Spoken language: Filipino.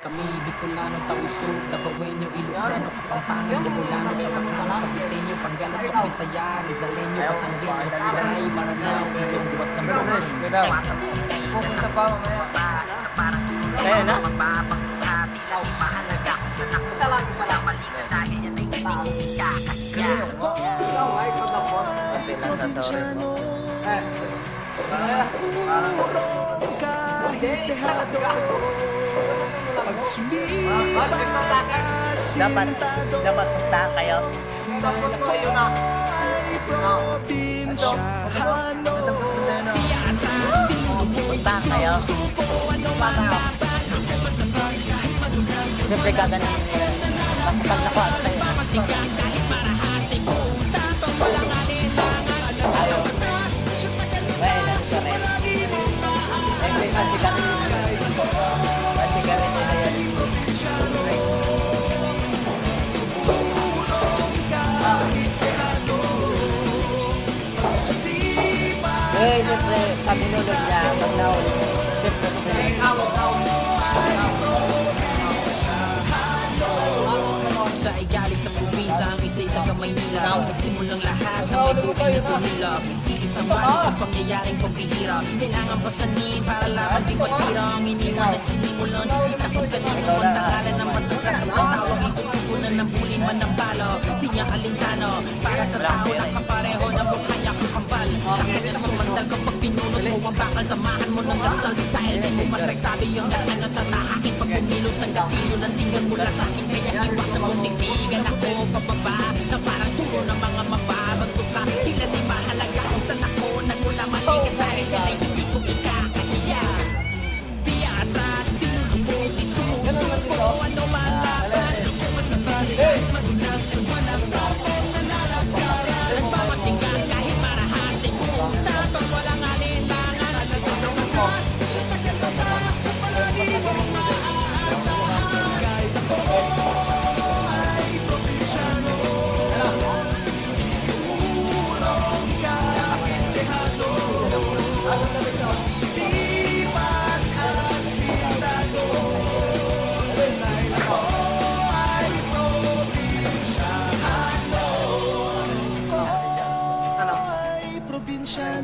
Kami Bicolano, Tausug, Dabawenyo, Ilocano, Kapampangan, Bumulano, Chabacano, Caviteño, Pangalat, Bisaya, Rizaleño, Batangueño, Pasay, Maranao, Ilong, Buwat Sambucan. Pupunta pa mamaya. Kaya na? Isa lang. Ikaw ay pagkapot. Pati lang na sorry mo. Balik na sa akin. Dapat pustahan kayo. Dapat ko yun na. Ito. Pustahan kayo. Siyempre gaganin nila. Kapag nakuha tayo. Ayaw. Well, that's correct. Masigarin nila yan. Eh, siyempre, sa binulog niya, mag-naul. Siyempre, Siya ay galing sa probinsya, ang isa'y taga Maynila. Nagsimulang lahat ng may buhay na pumila. Iisang wali sa pangyayaring pagbihira. Kailangan pasanin para laban di masira. Ang iniwan at sinimulan, kita kung kanino man sa kalan ng batas-lakas ng tawag. Itutunan ng buli man ng balo. Di niya alintano, para sa tao ng kapareho na mukha niya kakambal. Sa kanya sumandal kapag pinunod mo ang bakal. Samahan mo ng dasal dahil di mo masasabi yung dahan na tatahakin. Pag bumilos ang gatilyo ng tingnan mula sa akin. Kaya iwasan mong tigtigan ako pababa na parang turo ng mga mababagto ka. Tila di mahalaga kung saan ako nagmula maligat dahil yan ay